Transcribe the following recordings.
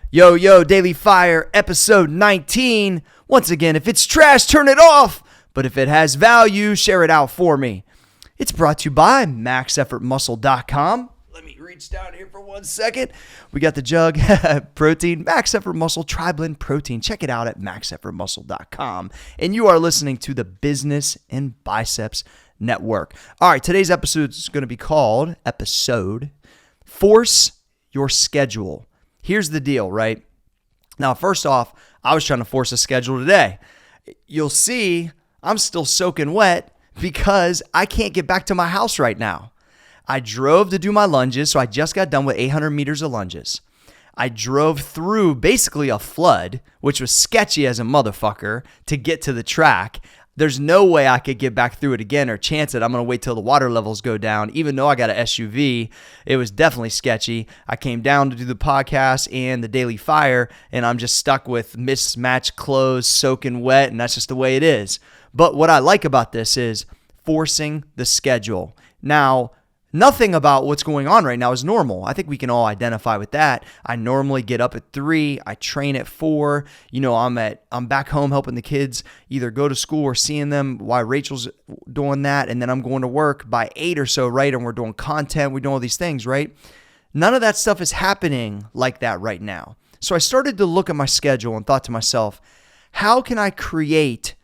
Yo, Daily Fire, episode 19. Once again, if it's trash, turn it off. But if it has value, share it out for me. It's brought to you by MaxEffortMuscle.com. Let me reach down here for 1 second. We got the jug protein, Max Effort Muscle Tri-Blend Protein. Check it out at MaxEffortMuscle.com. And you are listening to the Business and Biceps Network. All right, today's episode is going to be called Force Your Schedule. Here's the deal, right? Now, first off, I was trying to force a schedule today. You'll see I'm still soaking wet because I can't get back to my house right now. I drove to do my lunges, so I just got done with 800 meters of lunges. I drove through basically a flood, which was sketchy as a motherfucker, to get to the track. There's no way I could get back through it again or chance it. I'm going to wait till the water levels go down. Even though I got an SUV, it was definitely sketchy. I came down to do the podcast and the Daily Fire, and I'm just stuck with mismatched clothes, soaking wet, and that's just the way it is. But what I like about this is forcing the schedule. Now, nothing about what's going on right now is normal. I think we can all identify with that. I normally get up at 3. I train at 4. You know, I'm back home helping the kids either go to school or seeing them while Rachel's doing that. And then I'm going to work by 8 or so, right? And we're doing content. We're doing all these things, right? None of that stuff is happening like that right now. So I started to look at my schedule and thought to myself, how can I create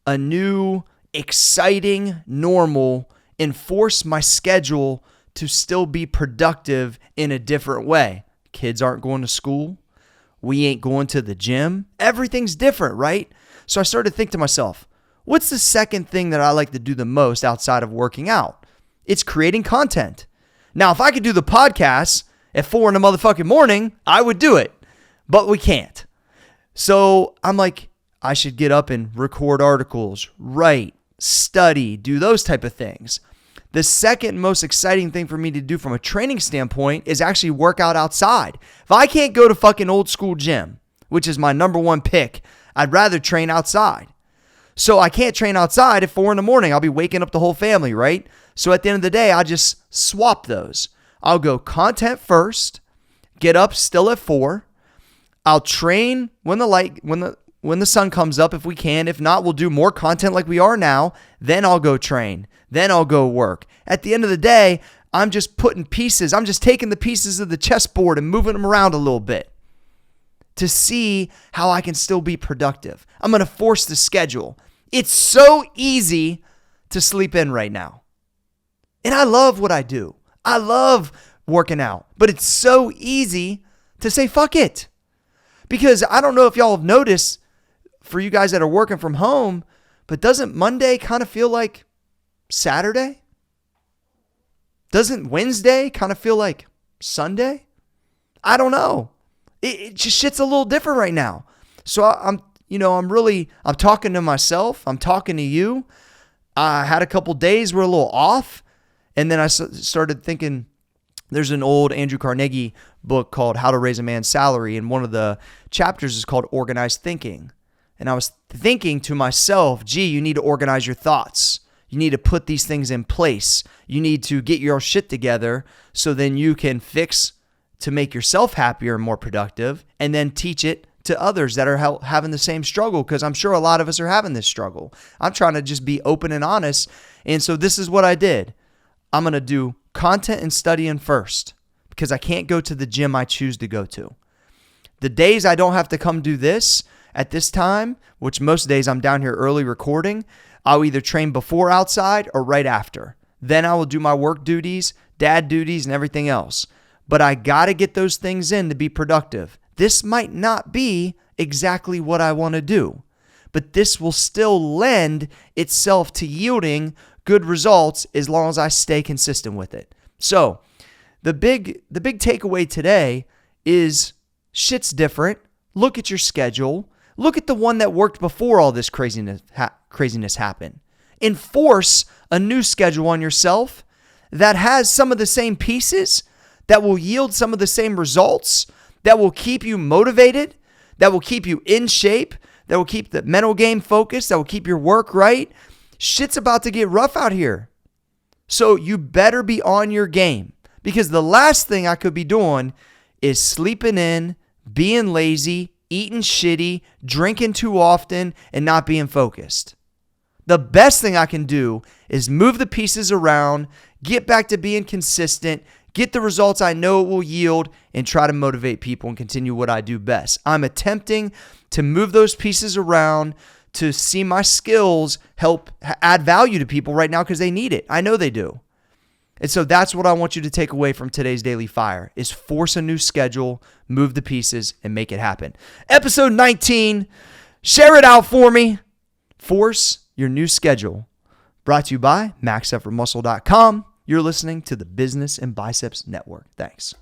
a new, exciting, normal enforce my schedule to still be productive in a different way? Kids aren't going to school. We ain't going to the gym. Everything's different, right? So I started to think to myself, what's the second thing that I like to do the most outside of working out? It's creating content. Now, if I could do the podcast at 4 in the motherfucking morning, I would do it, but we can't. So I'm like, I should get up and record articles, write, study, do those type of things. The second most exciting thing for me to do from a training standpoint is actually work out outside. If I can't go to fucking old school gym, which is my number one pick, I'd rather train outside. So I can't train outside at 4 in the morning. I'll be waking up the whole family, right? So at the end of the day, I'll just swap those. I'll go content first, get up still at 4. I'll train when the sun comes up if we can. If not, we'll do more content like we are now. Then I'll go train. Then I'll go work. At the end of the day, I'm just putting pieces. I'm just taking the pieces of the chessboard and moving them around a little bit to see how I can still be productive. I'm going to force the schedule. It's so easy to sleep in right now. And I love what I do. I love working out. But it's so easy to say, fuck it. Because I don't know if y'all have noticed, for you guys that are working from home, but doesn't Monday kind of feel like Saturday? Doesn't Wednesday kind of feel like Sunday? I don't know. It just shit's a little different right now. So I'm talking to myself. I'm talking to you. I had a couple days were a little off. And then I started thinking, there's an old Andrew Carnegie book called How to Raise a Man's Salary. And one of the chapters is called Organized Thinking. And I was thinking to myself, gee, you need to organize your thoughts. You need to put these things in place. You need to get your shit together so then you can fix to make yourself happier and more productive, and then teach it to others that are having the same struggle, because I'm sure a lot of us are having this struggle. I'm trying to just be open and honest. And so this is what I did. I'm going to do content and studying first because I can't go to the gym I choose to go to. The days I don't have to come do this at this time, which most days I'm down here early recording, I'll either train before outside or right after. Then I will do my work duties, dad duties, and everything else. But I got to get those things in to be productive. This might not be exactly what I want to do, but this will still lend itself to yielding good results as long as I stay consistent with it. So the big takeaway today is shit's different. Look at your schedule. Look at the one that worked before all this craziness happened. Enforce a new schedule on yourself that has some of the same pieces, that will yield some of the same results, that will keep you motivated, that will keep you in shape, that will keep the mental game focused, that will keep your work right. Shit's about to get rough out here. So you better be on your game, because the last thing I could be doing is sleeping in, being lazy, eating shitty, drinking too often, and not being focused. The best thing I can do is move the pieces around, get back to being consistent, get the results I know it will yield, and try to motivate people and continue what I do best. I'm attempting to move those pieces around to see my skills help add value to people right now because they need it. I know they do. And so that's what I want you to take away from today's Daily Fire is force a new schedule, move the pieces, and make it happen. Episode 19, share it out for me. Force your new schedule. Brought to you by MaxEffortMuscle.com. You're listening to the Business and Biceps Network. Thanks.